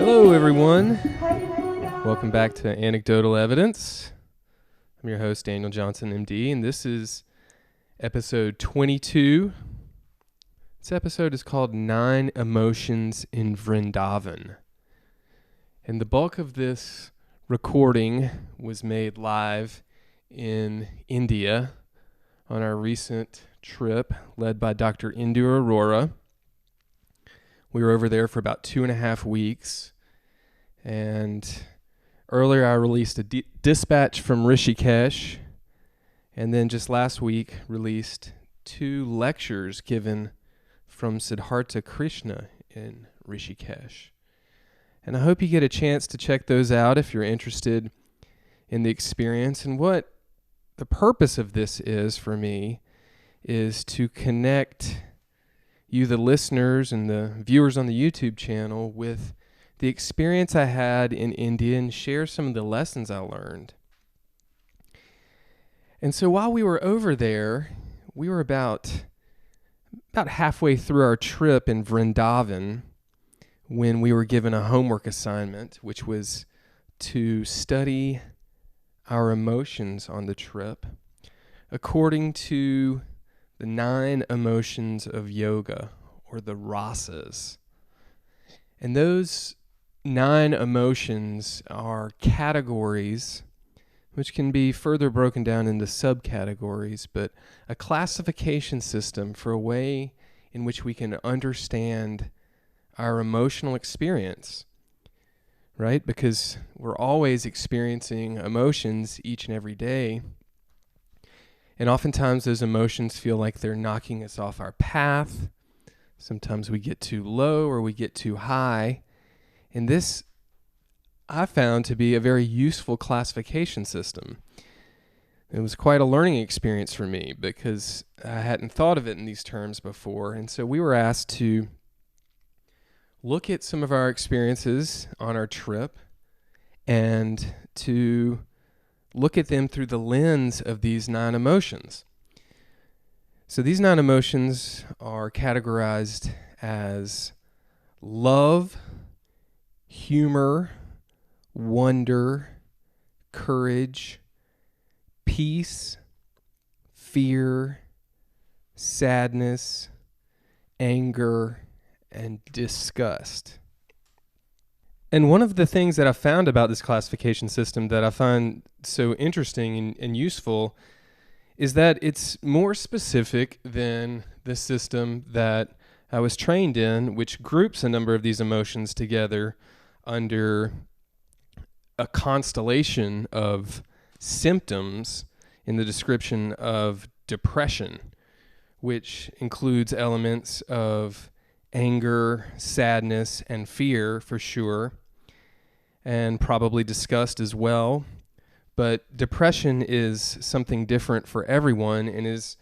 Hello, everyone. Welcome back to Anecdotal Evidence. I'm your host, Daniel Johnson, MD, and this is episode 22. This episode is called 9 Emotions in Vrindavan. And the bulk of this recording was made live in India on our recent trip led by Dr. Indu Arora. We were over there for about 2.5 weeks, and earlier I released a dispatch from Rishikesh, and then just last week released 2 lectures given from Siddhartha Krishna in Rishikesh. And I hope you get a chance to check those out if you're interested in the experience. And what the purpose of this is for me is to connect you, the listeners and the viewers on the YouTube channel, with the experience I had in India and share some of the lessons I learned. And so while we were over there, we were about halfway through our trip in Vrindavan when we were given a homework assignment, which was to study our emotions on the trip according to the 9 emotions of yoga, or the rasas. And those 9 emotions are categories which can be further broken down into subcategories, but a classification system for a way in which we can understand our emotional experience, right? Because we're always experiencing emotions each and every day. And oftentimes those emotions feel like they're knocking us off our path. Sometimes we get too low or we get too high. And this I found to be a very useful classification system. It was quite a learning experience for me because I hadn't thought of it in these terms before. And so we were asked to look at some of our experiences on our trip and to look at them through the lens of these 9 emotions. So these 9 emotions are categorized as love, humor, wonder, courage, peace, fear, sadness, anger, and disgust. And one of the things that I found about this classification system that I find so interesting and useful is that it's more specific than the system that I was trained in, which groups a number of these emotions together under a constellation of symptoms in the description of depression, which includes elements of anger, sadness, and fear for sure, and probably disgust as well. But depression is something different for everyone and is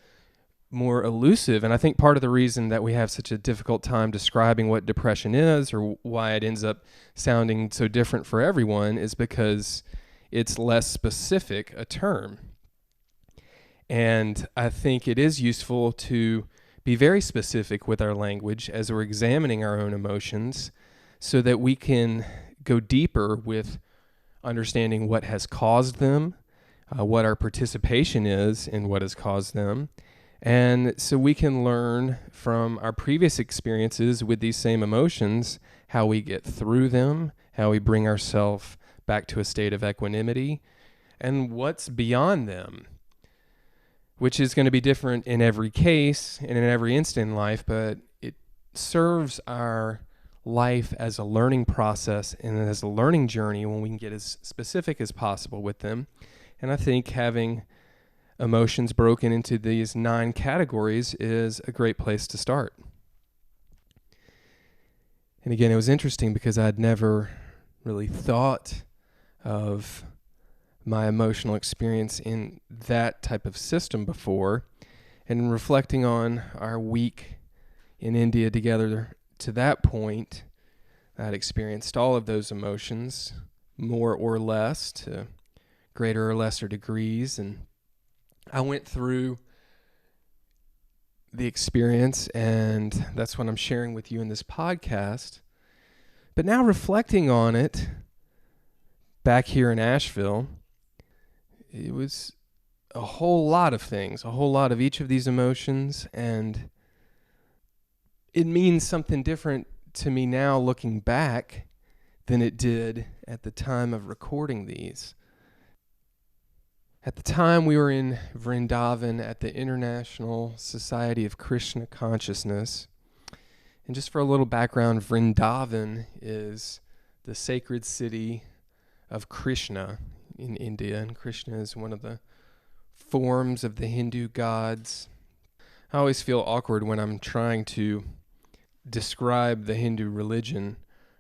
more elusive. And I think part of the reason that we have such a difficult time describing what depression is, or why it ends up sounding so different for everyone, is because it's less specific a term. And I think it is useful to be very specific with our language as we're examining our own emotions so that we can go deeper with understanding what has caused them, what our participation is in what has caused them, and so we can learn from our previous experiences with these same emotions how we get through them, how we bring ourselves back to a state of equanimity, and what's beyond them, which is going to be different in every case and in every instant in life, but it serves our life as a learning process and as a learning journey when we can get as specific as possible with them. And I think having emotions broken into these 9 categories is a great place to start. And again, it was interesting because I'd never really thought of my emotional experience in that type of system before. And reflecting on our week in India together to that point, I'd experienced all of those emotions, more or less, to greater or lesser degrees. And I went through the experience, and that's what I'm sharing with you in this podcast. But now reflecting on it, back here in Asheville, it was a whole lot of things, a whole lot of each of these emotions, and it means something different to me now looking back than it did at the time of recording these. At the time, we were in Vrindavan at the International Society of Krishna Consciousness. And just for a little background, Vrindavan is the sacred city of Krishna in India. And Krishna is one of the forms of the Hindu gods. I always feel awkward when I'm trying to describe the Hindu religion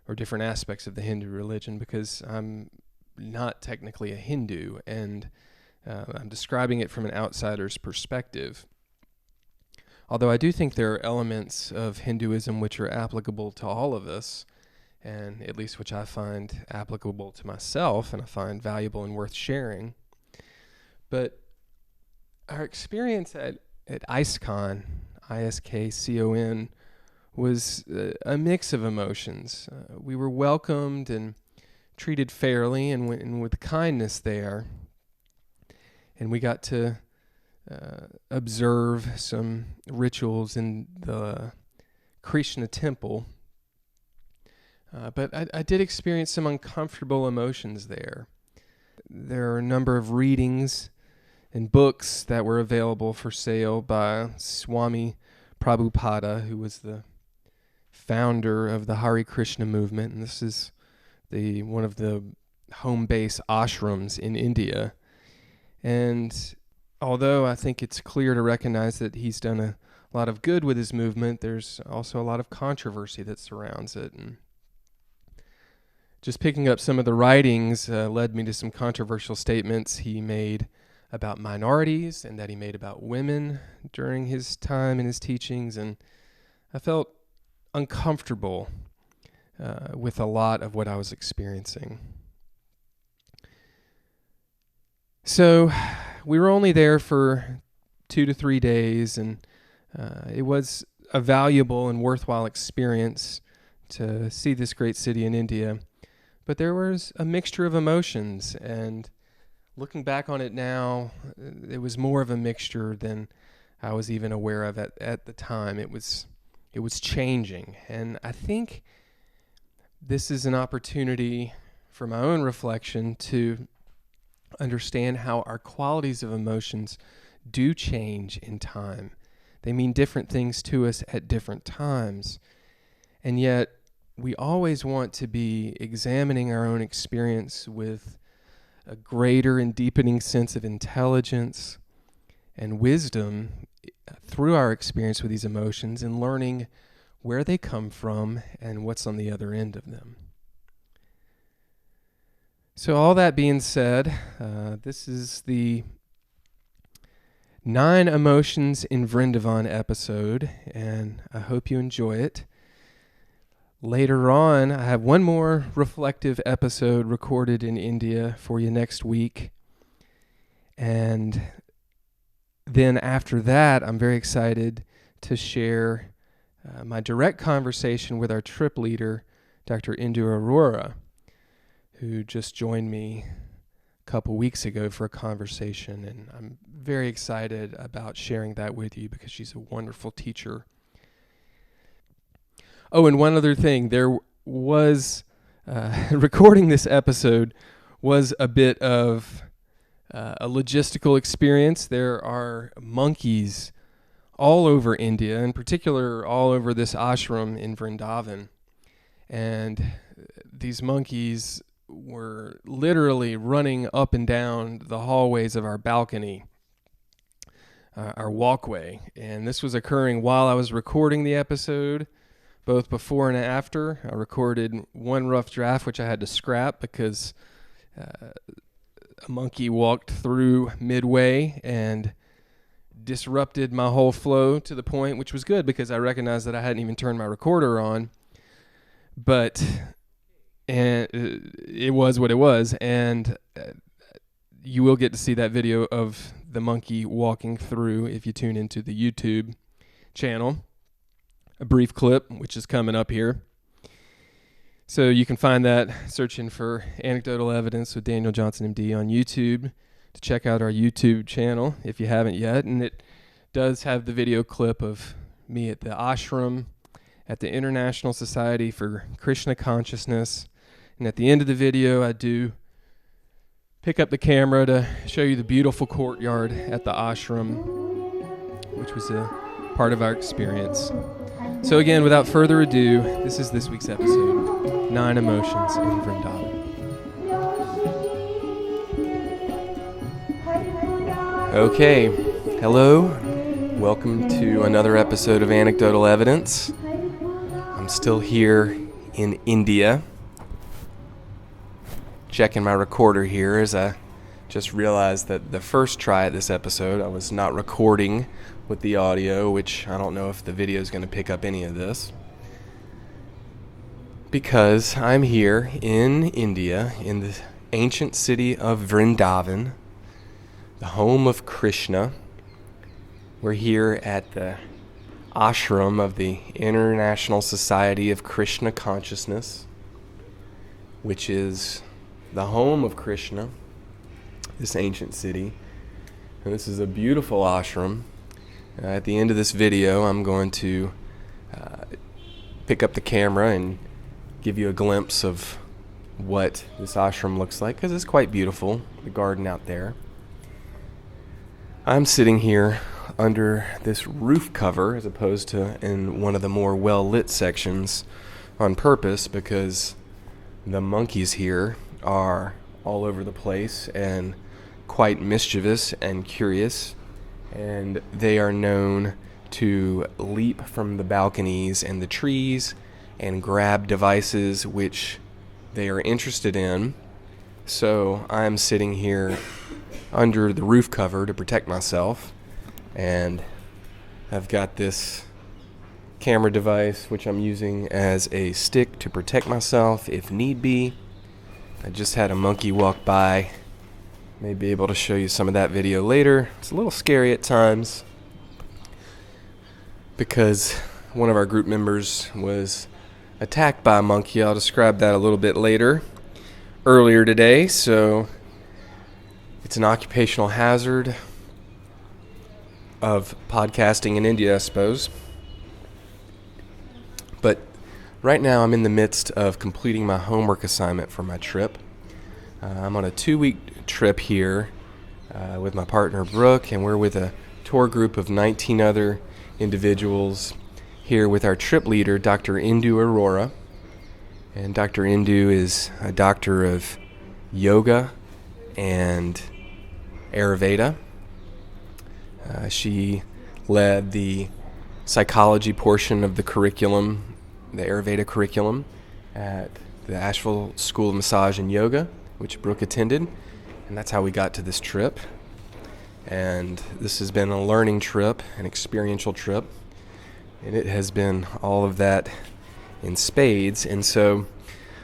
or different aspects of the Hindu religion because I'm not technically a Hindu, and I'm describing it from an outsider's perspective. Although I do think there are elements of Hinduism which are applicable to all of us, and at least which I find applicable to myself and I find valuable and worth sharing. But our experience at ISKCON, ISKCON, was a mix of emotions. We were welcomed and treated fairly and with kindness there. And we got to observe some rituals in the Krishna temple. But I did experience some uncomfortable emotions there. There are a number of readings and books that were available for sale by Swami Prabhupada, who was the founder of the Hare Krishna movement. And this is one of the home base ashrams in India. And although I think it's clear to recognize that he's done a lot of good with his movement, there's also a lot of controversy that surrounds it. And just picking up some of the writings led me to some controversial statements he made about minorities and that he made about women during his time in his teachings. And I felt uncomfortable with a lot of what I was experiencing. So we were only there for 2 to 3 days, and it was a valuable and worthwhile experience to see this great city in India. But there was a mixture of emotions, and looking back on it now, it was more of a mixture than I was even aware of at the time. It was changing, and I think this is an opportunity for my own reflection to understand how our qualities of emotions do change in time. They mean different things to us at different times. And yet, we always want to be examining our own experience with a greater and deepening sense of intelligence and wisdom through our experience with these emotions and learning where they come from and what's on the other end of them. So all that being said, this is the 9 Emotions in Vrindavan episode, and I hope you enjoy it. Later on, I have one more reflective episode recorded in India for you next week. And then after that, I'm very excited to share my direct conversation with our trip leader, Dr. Indu Arora, who just joined me a couple weeks ago for a conversation, and I'm very excited about sharing that with you because she's a wonderful teacher. Oh, and one other thing, there was, recording this episode was a bit of a logistical experience. There are monkeys all over India, in particular all over this ashram in Vrindavan, and these monkeys were literally running up and down the hallways of our balcony, our walkway. And this was occurring while I was recording the episode, both before and after. I recorded one rough draft, which I had to scrap because a monkey walked through midway and disrupted my whole flow to the point, which was good because I recognized that I hadn't even turned my recorder on. But and it was what it was, and you will get to see that video of the monkey walking through if you tune into the YouTube channel. A brief clip, which is coming up here. So you can find that searching for Anecdotal Evidence with Daniel Johnson, MD, on YouTube to check out our YouTube channel if you haven't yet. And it does have the video clip of me at the ashram at the International Society for Krishna Consciousness. And at the end of the video, I do pick up the camera to show you the beautiful courtyard at the ashram, which was a part of our experience. So again, without further ado, this is this week's episode, 9 Emotions in Vrindavan. Okay, hello. Welcome to another episode of Anecdotal Evidence. I'm still here in India, checking my recorder here as I just realized that the first try at this episode I was not recording with the audio, which I don't know if the video is going to pick up any of this, because I'm here in India in the ancient city of Vrindavan, the home of Krishna. We're here at the ashram of the International Society of Krishna Consciousness, which is the home of Krishna, this ancient city. And this is a beautiful ashram. At the end of this video, I'm going to pick up the camera and give you a glimpse of what this ashram looks like, because it's quite beautiful, the garden out there. I'm sitting here under this roof cover as opposed to in one of the more well-lit sections on purpose, because the monkeys here are all over the place and quite mischievous and curious, and they are known to leap from the balconies and the trees and grab devices which they are interested in. So I'm sitting here under the roof cover to protect myself, and I've got this camera device which I'm using as a stick to protect myself if need be. I just had a monkey walk by. May be able to show you some of that video later. It's a little scary at times because one of our group members was attacked by a monkey. I'll describe that a little bit later. Earlier today, so it's an occupational hazard of podcasting in India, I suppose. But right now I'm in the midst of completing my homework assignment for my trip. I'm on a 2-week trip here with my partner Brooke, and we're with a tour group of 19 other individuals here with our trip leader, Dr. Indu Arora. And Dr. Indu is a doctor of yoga and Ayurveda. She led the psychology portion of the curriculum, the Ayurveda curriculum, at the Asheville School of Massage and Yoga, which Brooke attended, and that's how we got to this trip. And this has been a learning trip, an experiential trip, and it has been all of that in spades. And so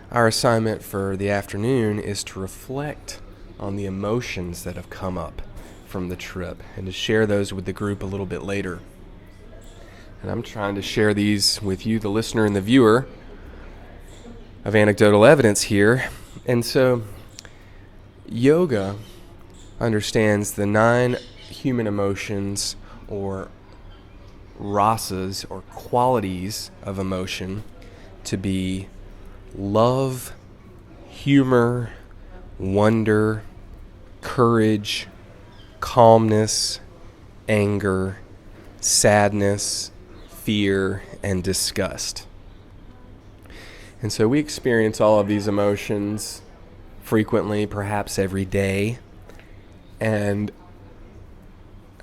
our assignment for the afternoon is to reflect on the emotions that have come up from the trip and to share those with the group a little bit later. And I'm trying to share these with you, the listener and the viewer of Anecdotal Evidence here. And so yoga understands the 9 human emotions, or rasas, or qualities of emotion, to be love, humor, wonder, courage, calmness, anger, sadness, fear, and disgust. And so we experience all of these emotions frequently, perhaps every day. And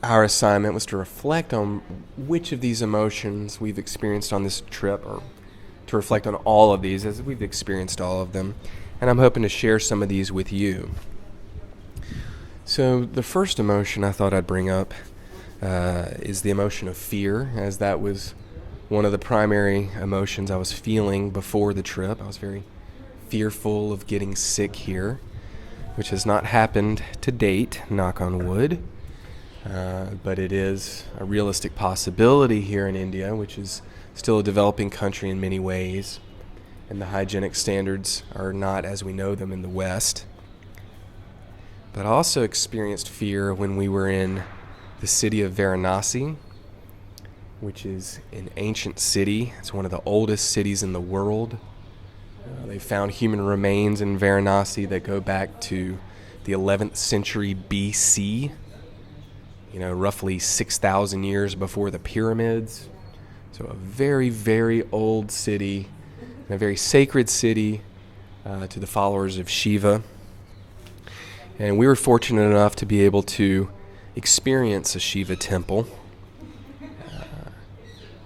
our assignment was to reflect on which of these emotions we've experienced on this trip, or to reflect on all of these as we've experienced all of them. And I'm hoping to share some of these with you. So the first emotion I thought I'd bring up is the emotion of fear, as that was one of the primary emotions I was feeling before the trip. I was very fearful of getting sick here, which has not happened to date, knock on wood. But it is a realistic possibility here in India, which is still a developing country in many ways. and the hygienic standards are not as we know them in the West. But I also experienced fear when we were in the city of Varanasi, which is an ancient city. It's one of the oldest cities in the world. They found human remains in Varanasi that go back to the 11th century BC, roughly 6,000 years before the pyramids. So a very, very old city, and a very sacred city to the followers of Shiva. And we were fortunate enough to be able to experience a Shiva temple,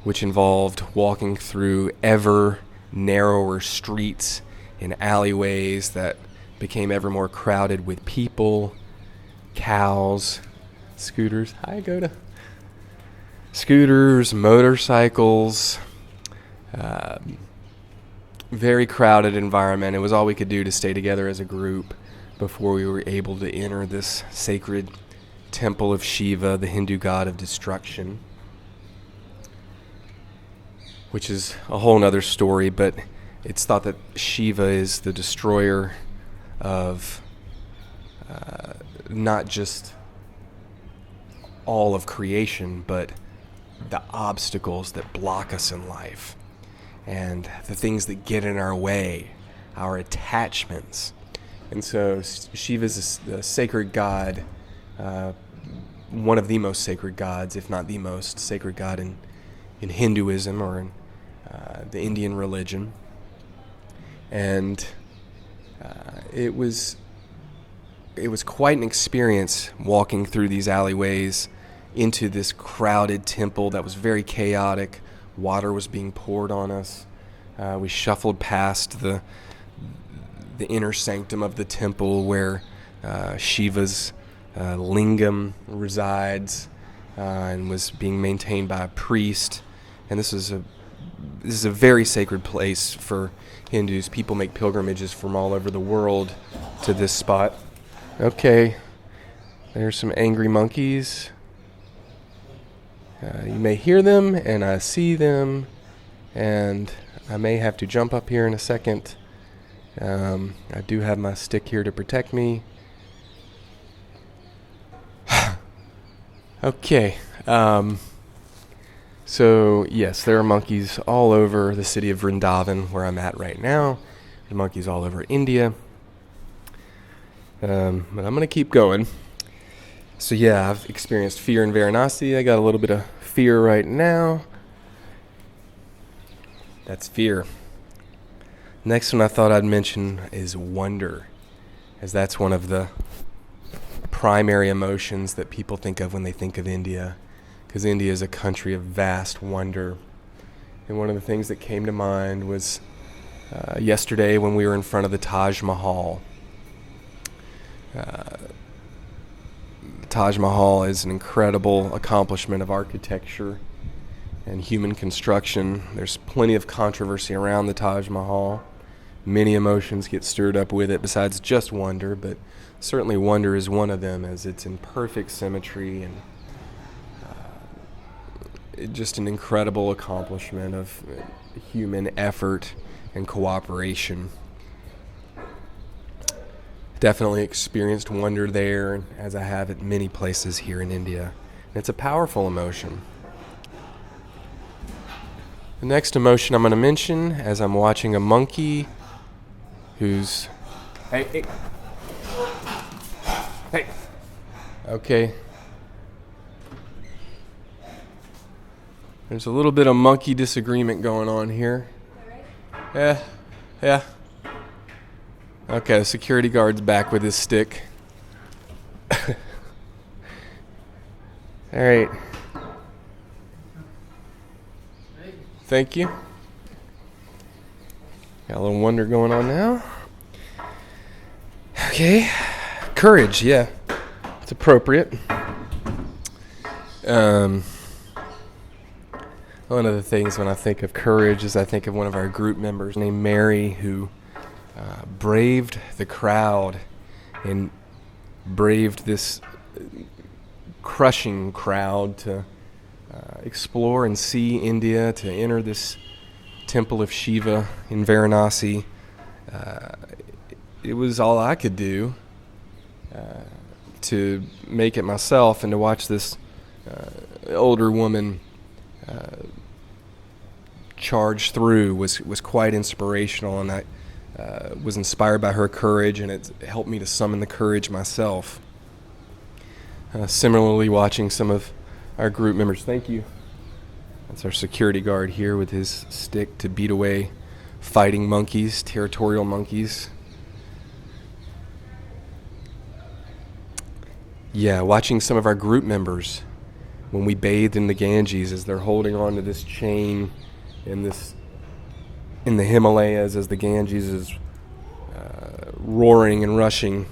which involved walking through ever narrower streets and alleyways that became ever more crowded with people, cows, scooters. Hi, Goda. Scooters, motorcycles, very crowded environment. It was all we could do to stay together as a group before we were able to enter this sacred temple of Shiva, the Hindu god of destruction, which is a whole nother story, but it's thought that Shiva is the destroyer of not just all of creation, but the obstacles that block us in life and the things that get in our way, our attachments. And so Shiva is a sacred god, one of the most sacred gods, if not the most sacred god in Hinduism or in the Indian religion. And it was quite an experience walking through these alleyways into this crowded temple that was very chaotic. Water was being poured on us. We shuffled past the inner sanctum of the temple where Shiva's lingam resides and was being maintained by a priest. And this is a very sacred place for Hindus. People make pilgrimages from all over the world to this spot. Okay, there's some angry monkeys. You may hear them, and I see them, and I may have to jump up here in a second. I do have my stick here to protect me. Okay, so yes, there are monkeys all over the city of Vrindavan, where I'm at right now. There are monkeys all over India. But I'm going to keep going. So yeah, I've experienced fear in Varanasi. I got a little bit of fear right now. That's fear. Next one I thought I'd mention is wonder, as that's one of the primary emotions that people think of when they think of India, because India is a country of vast wonder. And one of the things that came to mind was yesterday when we were in front of the Taj Mahal. Taj Mahal is an incredible accomplishment of architecture and human construction. There's plenty of controversy around the Taj Mahal. Many emotions get stirred up with it besides just wonder, but certainly wonder is one of them, as it's in perfect symmetry and just an incredible accomplishment of human effort and cooperation. Definitely experienced wonder there, as I have at many places here in India. And it's a powerful emotion. The next emotion I'm going to mention, as I'm watching a monkey who's... Hey. Okay. There's a little bit of monkey disagreement going on here. Yeah. Okay, the security guard's back with his stick. All right. Thank you. Got a little wonder going on now. Okay. Courage, yeah. It's appropriate. One of the things when I think of courage is I think of one of our group members named Mary, who braved the crowd and braved this crushing crowd to explore and see India, to enter this temple of Shiva in Varanasi. It was all I could do to make it myself, and to watch this older woman charge through was quite inspirational, and I was inspired by her courage, and it helped me to summon the courage myself. Similarly, watching some of our group members, thank you. That's our security guard here with his stick to beat away fighting monkeys, territorial monkeys. Yeah, watching some of our group members when we bathed in the Ganges as they're holding on to this chain in the Himalayas as the Ganges is roaring and rushing,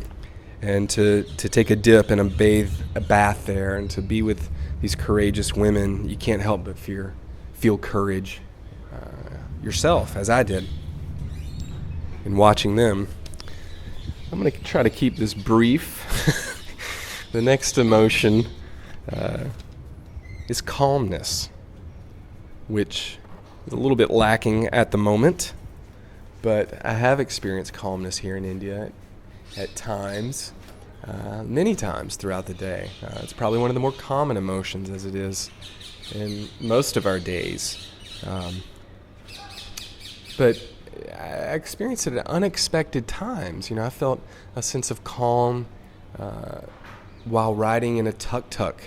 and to take a dip and a bath there, and to be with these courageous women, you can't help but feel courage yourself, as I did in watching them. I'm going to try to keep this brief. The next emotion is calmness, which is a little bit lacking at the moment, but I have experienced calmness here in India at times, many times throughout the day. It's probably one of the more common emotions, as it is in most of our days. But I experienced it at unexpected times. I felt a sense of calm while riding in a tuk-tuk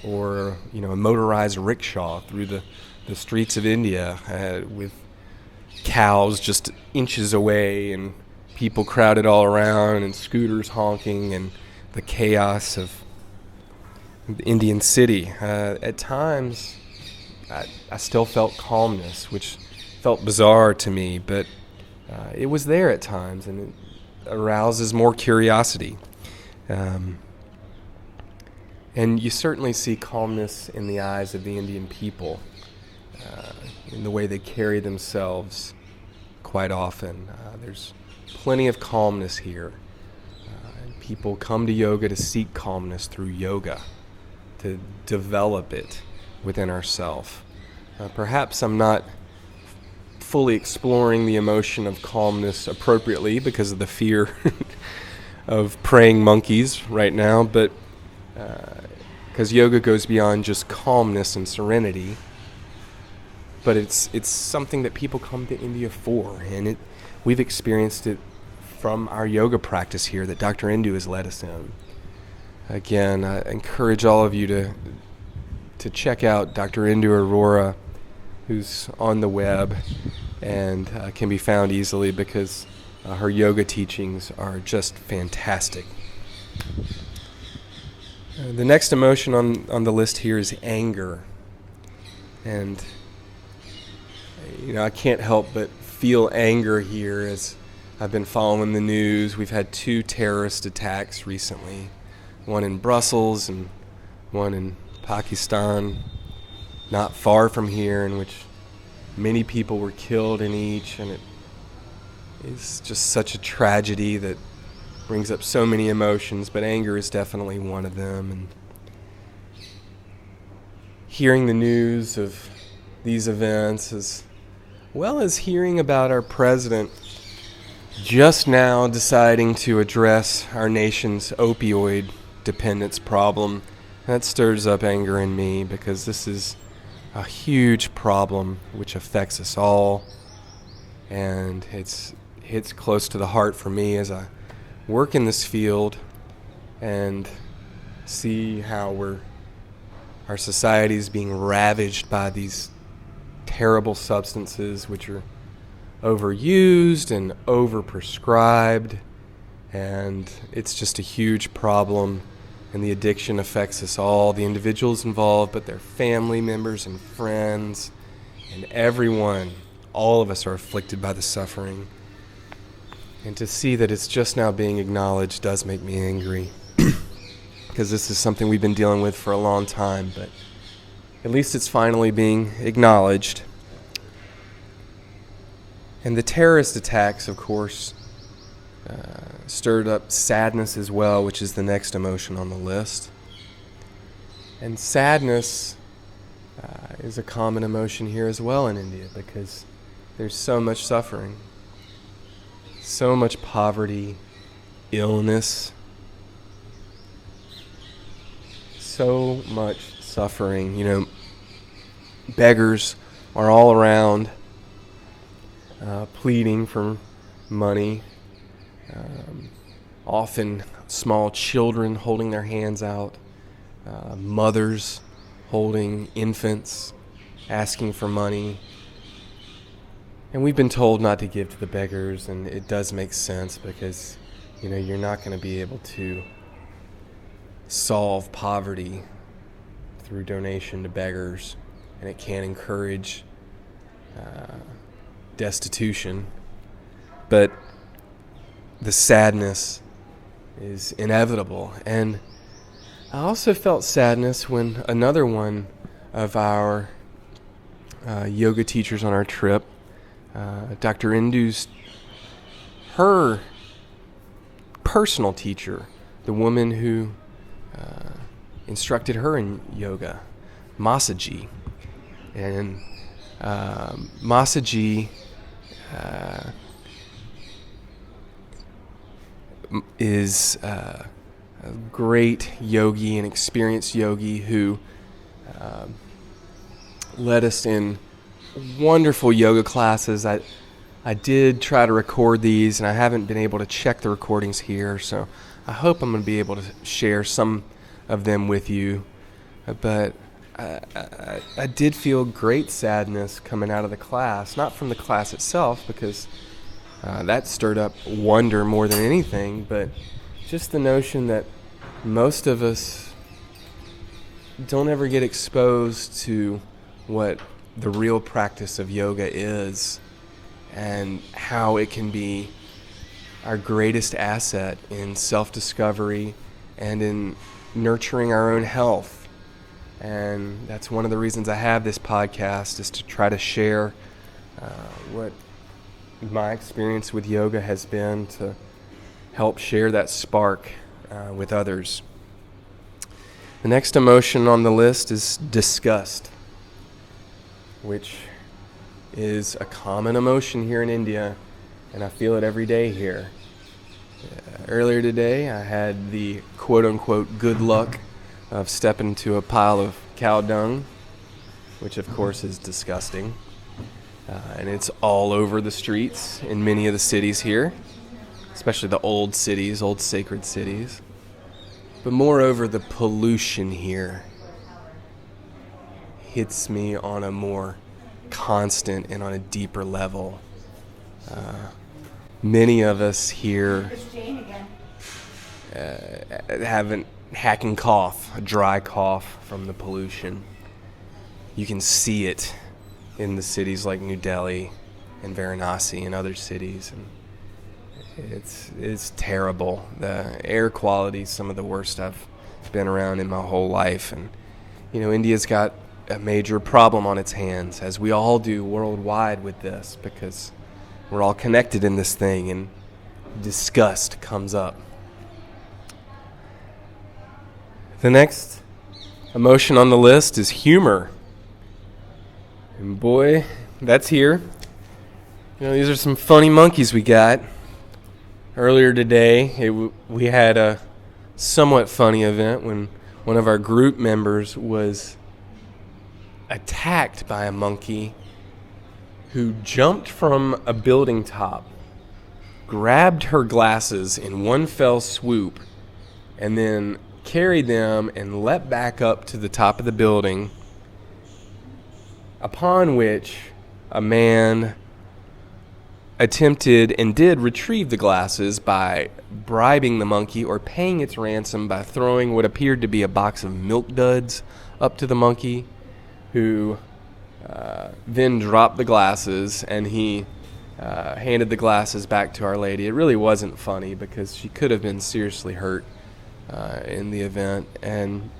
or a motorized rickshaw through the streets of India with cows just inches away and people crowded all around and scooters honking and the chaos of the Indian city. At times, I still felt calmness, which felt bizarre to me, but it was there at times, and it arouses more curiosity. And you certainly see calmness in the eyes of the Indian people, in the way they carry themselves quite often. There's plenty of calmness here. People come to yoga to seek calmness through yoga, to develop it within ourselves. Perhaps I'm not fully exploring the emotion of calmness appropriately because of the fear of praying monkeys right now, but because yoga goes beyond just calmness and serenity, but it's something that people come to India for, and we've experienced it from our yoga practice here that Dr. Indu has led us in. Again, I encourage all of you to check out Dr. Indu Aurora, who's on the web and can be found easily because her yoga teachings are just fantastic. The next emotion on the list here is anger. And I can't help but feel anger here as I've been following the news. We've had 2 terrorist attacks recently, one in Brussels and one in Pakistan, not far from here, in which many people were killed in each, and it is just such a tragedy that brings up so many emotions, but anger is definitely one of them. And hearing the news of these events, as well as hearing about our president just now deciding to address our nation's opioid dependence problem, that stirs up anger in me, because this is a huge problem which affects us all, and it hits close to the heart for me as I work in this field and see how our society is being ravaged by these terrible substances which are overused and overprescribed, and it's just a huge problem, and the addiction affects us all, the individuals involved, but their family members and friends and everyone. All of us are afflicted by the suffering, and to see that it's just now being acknowledged does make me angry, because this is something we've been dealing with for a long time, but at least it's finally being acknowledged. And the terrorist attacks, of course, stirred up sadness as well, which is the next emotion on the list. And sadness is a common emotion here as well in India, because there's so much suffering, so much poverty, illness, so much suffering. Beggars are all around, pleading for money. Often small children holding their hands out, mothers holding infants, asking for money. And we've been told not to give to the beggars, and it does make sense because, you're not going to be able to solve poverty through donation to beggars, and it can encourage destitution. But the sadness is inevitable. And I also felt sadness when another one of our yoga teachers on our trip, Dr. Indu's, her personal teacher, the woman who instructed her in yoga, Masaji. And Masaji is a great yogi, an experienced yogi who led us in wonderful yoga classes. I did try to record these, and I haven't been able to check the recordings here, so I hope I'm going to be able to share some of them with you. But I did feel great sadness coming out of the class, not from the class itself, because that stirred up wonder more than anything, but just the notion that most of us don't ever get exposed to what the real practice of yoga is and how it can be our greatest asset in self-discovery and in nurturing our own health. And that's one of the reasons I have this podcast, is to try to share what my experience with yoga has been, to help share that spark with others. The next emotion on the list is disgust, which is a common emotion here in India, and I feel it every day here. Earlier today, I had the quote-unquote good luck of stepping into a pile of cow dung, which of course is disgusting. And it's all over the streets in many of the cities here, especially the old cities, old sacred cities. But moreover, the pollution here hits me on a more constant and on a deeper level. Many of us here have a hacking cough, a dry cough from the pollution. You can see it in the cities like New Delhi and Varanasi and other cities, and it's terrible. The air quality is some of the worst I've been around in my whole life, and India's got a major problem on its hands, as we all do worldwide with this, because we're all connected in this thing, and disgust comes up. The next emotion on the list is humor. And boy, that's here. These are some funny monkeys we got. Earlier today, we had a somewhat funny event when one of our group members was attacked by a monkey who jumped from a building top, grabbed her glasses in one fell swoop, and then carried them and leapt back up to the top of the building, upon which a man attempted and did retrieve the glasses by bribing the monkey, or paying its ransom by throwing what appeared to be a box of milk duds up to the monkey, who then dropped the glasses, and he handed the glasses back to Our Lady. It really wasn't funny, because she could have been seriously hurt in the event, and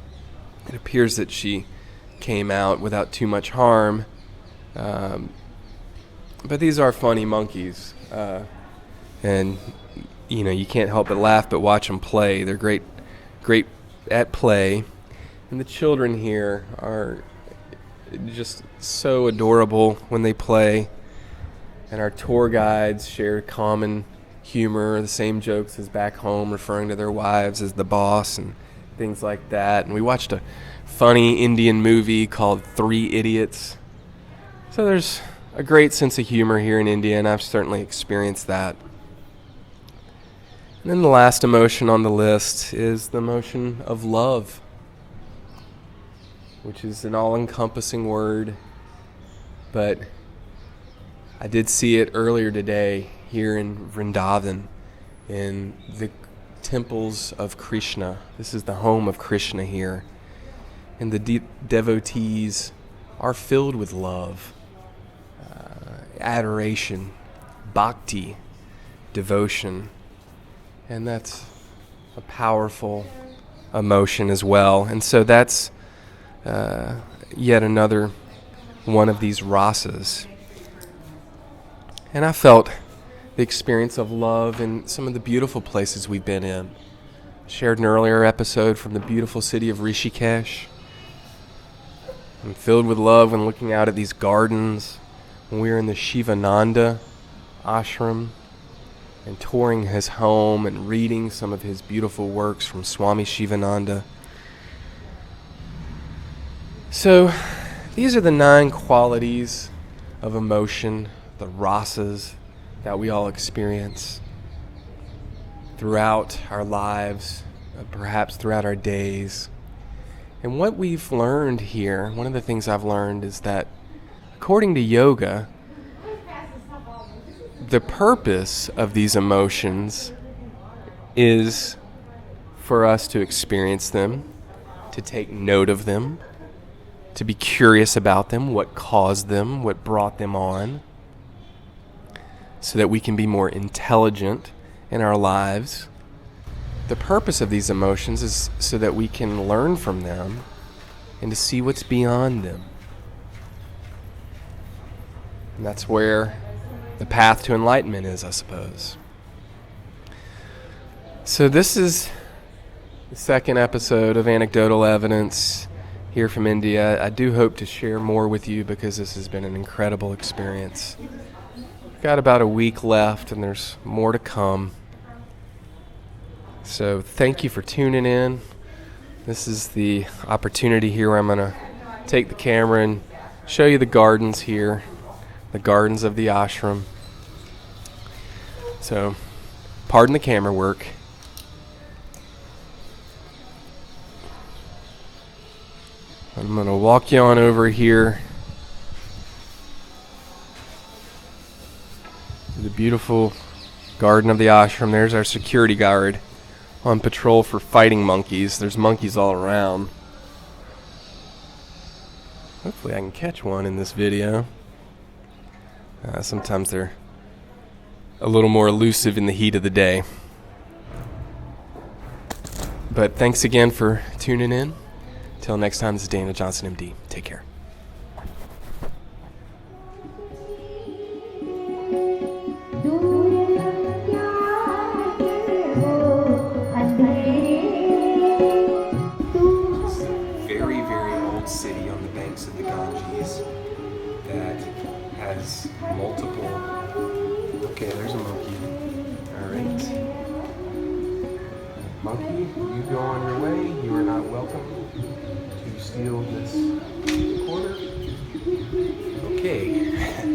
it appears that she came out without too much harm. But these are funny monkeys, and you can't help but laugh but watch them play. They're great at play, and the children here are just so adorable when they play. And our tour guides shared common humor, the same jokes as back home, referring to their wives as the boss and things like that. And we watched a funny Indian movie called Three Idiots. So there's a great sense of humor here in India, and I've certainly experienced that. And then the last emotion on the list is the emotion of love, which is an all-encompassing word, but I did see it earlier today here in Vrindavan, in the temples of Krishna. This is the home of Krishna here. And the devotees are filled with love, adoration, bhakti, devotion. And that's a powerful emotion as well. And so that's yet another one of these rasas. And I felt the experience of love in some of the beautiful places we've been in. I shared an earlier episode from the beautiful city of Rishikesh. I'm filled with love when looking out at these gardens, when we were in the Shivananda ashram and touring his home and reading some of his beautiful works from Swami Shivananda. So these are the 9 qualities of emotion, the rasas that we all experience throughout our lives, perhaps throughout our days. And what we've learned here, one of the things I've learned is that according to yoga, the purpose of these emotions is for us to experience them, to take note of them, to be curious about them, what caused them, what brought them on, so that we can be more intelligent in our lives. The purpose of these emotions is so that we can learn from them and to see what's beyond them. And that's where the path to enlightenment is, I suppose. So this is the second episode of Anecdotal Evidence here from India. I do hope to share more with you because this has been an incredible experience. Got about a week left and there's more to come. So thank you for tuning in. This is the opportunity here where I'm going to take the camera and show you the gardens here, the gardens of the ashram. So pardon the camera work. I'm going to walk you on over here to the beautiful garden of the ashram. There's our security guard on patrol for fighting monkeys. There's monkeys all around. Hopefully I can catch one in this video. Sometimes they're a little more elusive in the heat of the day. But thanks again for tuning in. Till next time, this is Dana Johnson, MD. Take care. Very, very old city on the banks of the Ganges that has multiple... Okay, there's a monkey. All right. Monkey, you go on your way. You are not welcome to steal this quarter. Okay.